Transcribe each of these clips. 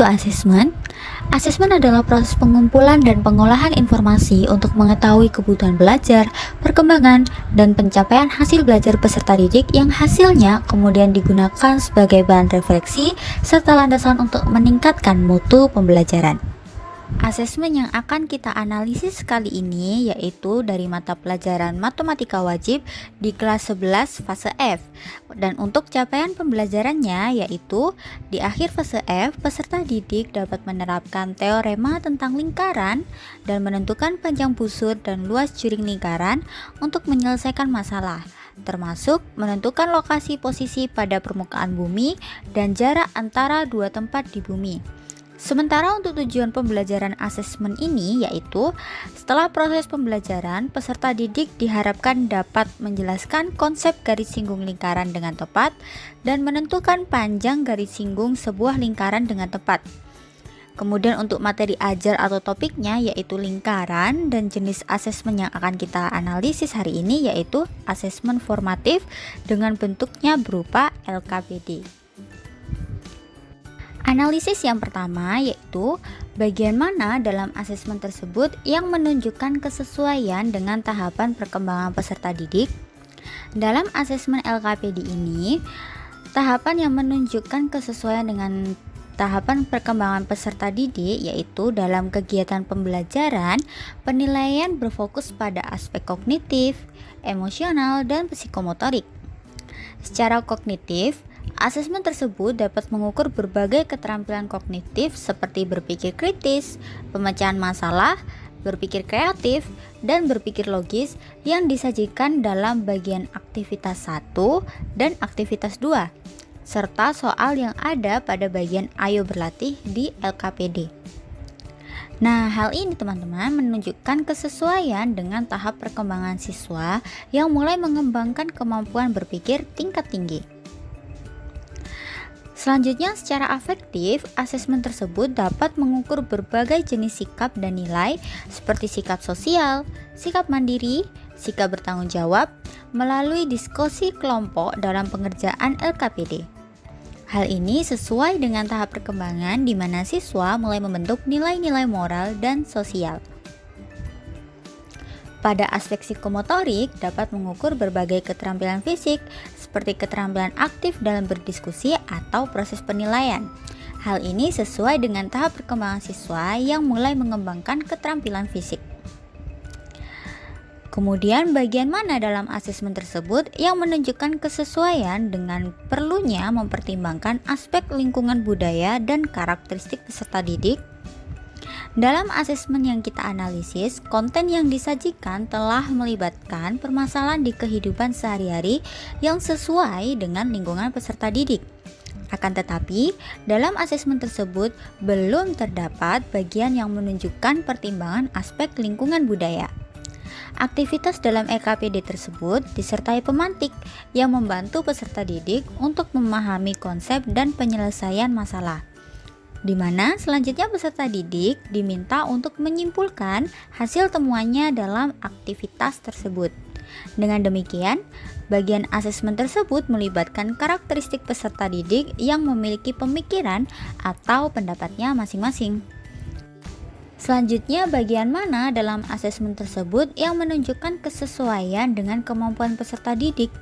itu asesmen? Asesmen adalah proses pengumpulan dan pengolahan informasi untuk mengetahui kebutuhan belajar, perkembangan, dan pencapaian hasil belajar peserta didik yang hasilnya kemudian digunakan sebagai bahan refleksi serta landasan untuk meningkatkan mutu pembelajaran. Asesmen yang akan kita analisis kali ini yaitu dari mata pelajaran matematika wajib di kelas 11 fase F. Dan untuk capaian pembelajarannya yaitu di akhir fase F, peserta didik dapat menerapkan teorema tentang lingkaran dan menentukan panjang busur dan luas juring lingkaran untuk menyelesaikan masalah, termasuk menentukan lokasi posisi pada permukaan bumi dan jarak antara dua tempat di bumi. Sementara untuk tujuan pembelajaran asesmen ini yaitu setelah proses pembelajaran, peserta didik diharapkan dapat menjelaskan konsep garis singgung lingkaran dengan tepat dan menentukan panjang garis singgung sebuah lingkaran dengan tepat. Kemudian untuk materi ajar atau topiknya yaitu lingkaran, dan jenis asesmen yang akan kita analisis hari ini yaitu asesmen formatif dengan bentuknya berupa LKPD. Analisis yang pertama yaitu bagian mana dalam asesmen tersebut yang menunjukkan kesesuaian dengan tahapan perkembangan peserta didik. Dalam asesmen LKPD ini, tahapan yang menunjukkan kesesuaian dengan tahapan perkembangan peserta didik yaitu dalam kegiatan pembelajaran, penilaian berfokus pada aspek kognitif, emosional, dan psikomotorik. Secara kognitif, asesmen tersebut dapat mengukur berbagai keterampilan kognitif seperti berpikir kritis, pemecahan masalah, berpikir kreatif, dan berpikir logis yang disajikan dalam bagian aktivitas 1 dan aktivitas 2, serta soal yang ada pada bagian Ayo Berlatih di LKPD. Nah, hal ini teman-teman menunjukkan kesesuaian dengan tahap perkembangan siswa yang mulai mengembangkan kemampuan berpikir tingkat tinggi. Selanjutnya, secara afektif, asesmen tersebut dapat mengukur berbagai jenis sikap dan nilai seperti sikap sosial, sikap mandiri, sikap bertanggung jawab, melalui diskusi kelompok dalam pengerjaan LKPD. Hal ini sesuai dengan tahap perkembangan di mana siswa mulai membentuk nilai-nilai moral dan sosial. Pada aspek psikomotorik dapat mengukur berbagai keterampilan fisik seperti keterampilan aktif dalam berdiskusi atau proses penilaian. Hal ini sesuai dengan tahap perkembangan siswa yang mulai mengembangkan keterampilan fisik. Kemudian bagian mana dalam asesmen tersebut yang menunjukkan kesesuaian dengan perlunya mempertimbangkan aspek lingkungan budaya dan karakteristik peserta didik? Dalam asesmen yang kita analisis, konten yang disajikan telah melibatkan permasalahan di kehidupan sehari-hari yang sesuai dengan lingkungan peserta didik. Akan tetapi, dalam asesmen tersebut belum terdapat bagian yang menunjukkan pertimbangan aspek lingkungan budaya. Aktivitas dalam LKPD tersebut disertai pemantik yang membantu peserta didik untuk memahami konsep dan penyelesaian masalah, di mana selanjutnya peserta didik diminta untuk menyimpulkan hasil temuannya dalam aktivitas tersebut. Dengan demikian, bagian asesmen tersebut melibatkan karakteristik peserta didik yang memiliki pemikiran atau pendapatnya masing-masing. Selanjutnya, bagian mana dalam asesmen tersebut yang menunjukkan kesesuaian dengan kemampuan peserta didik?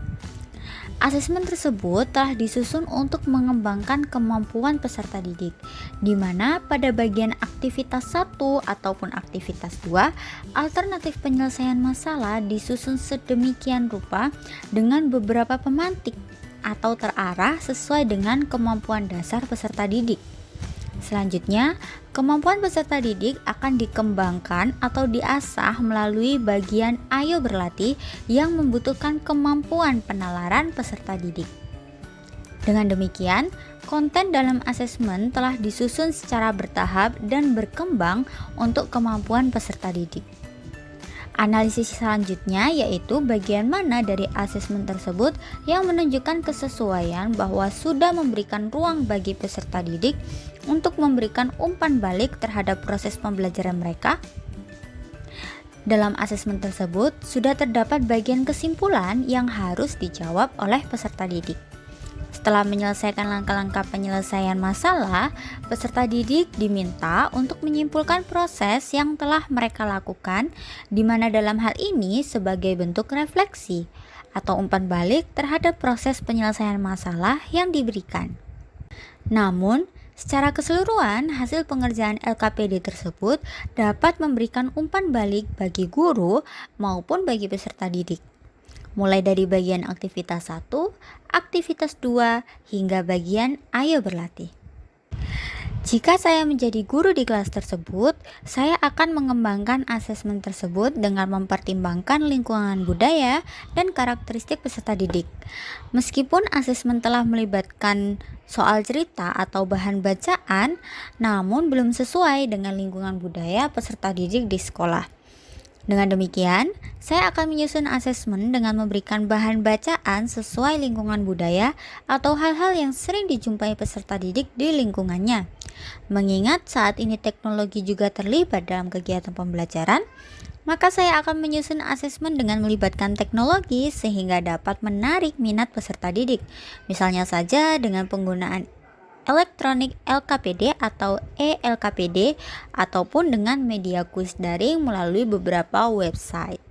Asesmen tersebut telah disusun untuk mengembangkan kemampuan peserta didik, di mana pada bagian aktivitas 1 ataupun aktivitas 2, alternatif penyelesaian masalah disusun sedemikian rupa dengan beberapa pemantik atau terarah sesuai dengan kemampuan dasar peserta didik. Selanjutnya, kemampuan peserta didik akan dikembangkan atau diasah melalui bagian Ayo Berlatih yang membutuhkan kemampuan penalaran peserta didik. Dengan demikian, konten dalam asesmen telah disusun secara bertahap dan berkembang untuk kemampuan peserta didik. Analisis selanjutnya yaitu bagian mana dari asesmen tersebut yang menunjukkan kesesuaian bahwa sudah memberikan ruang bagi peserta didik untuk memberikan umpan balik terhadap proses pembelajaran mereka. Dalam asesmen tersebut sudah terdapat bagian kesimpulan yang harus dijawab oleh peserta didik. Setelah menyelesaikan langkah-langkah penyelesaian masalah, peserta didik diminta untuk menyimpulkan proses yang telah mereka lakukan, di mana dalam hal ini sebagai bentuk refleksi atau umpan balik terhadap proses penyelesaian masalah yang diberikan. Namun, secara keseluruhan, hasil pengerjaan LKPD tersebut dapat memberikan umpan balik bagi guru maupun bagi peserta didik, mulai dari bagian aktivitas 1, aktivitas 2, hingga bagian ayo berlatih. Jika saya menjadi guru di kelas tersebut, saya akan mengembangkan asesmen tersebut dengan mempertimbangkan lingkungan budaya dan karakteristik peserta didik. Meskipun asesmen telah melibatkan soal cerita atau bahan bacaan, namun belum sesuai dengan lingkungan budaya peserta didik di sekolah. Dengan demikian, saya akan menyusun asesmen dengan memberikan bahan bacaan sesuai lingkungan budaya atau hal-hal yang sering dijumpai peserta didik di lingkungannya. Mengingat saat ini teknologi juga terlibat dalam kegiatan pembelajaran, maka saya akan menyusun asesmen dengan melibatkan teknologi sehingga dapat menarik minat peserta didik. Misalnya saja dengan penggunaan elektronik LKPD atau e-LKPD ataupun dengan media kuis daring melalui beberapa website.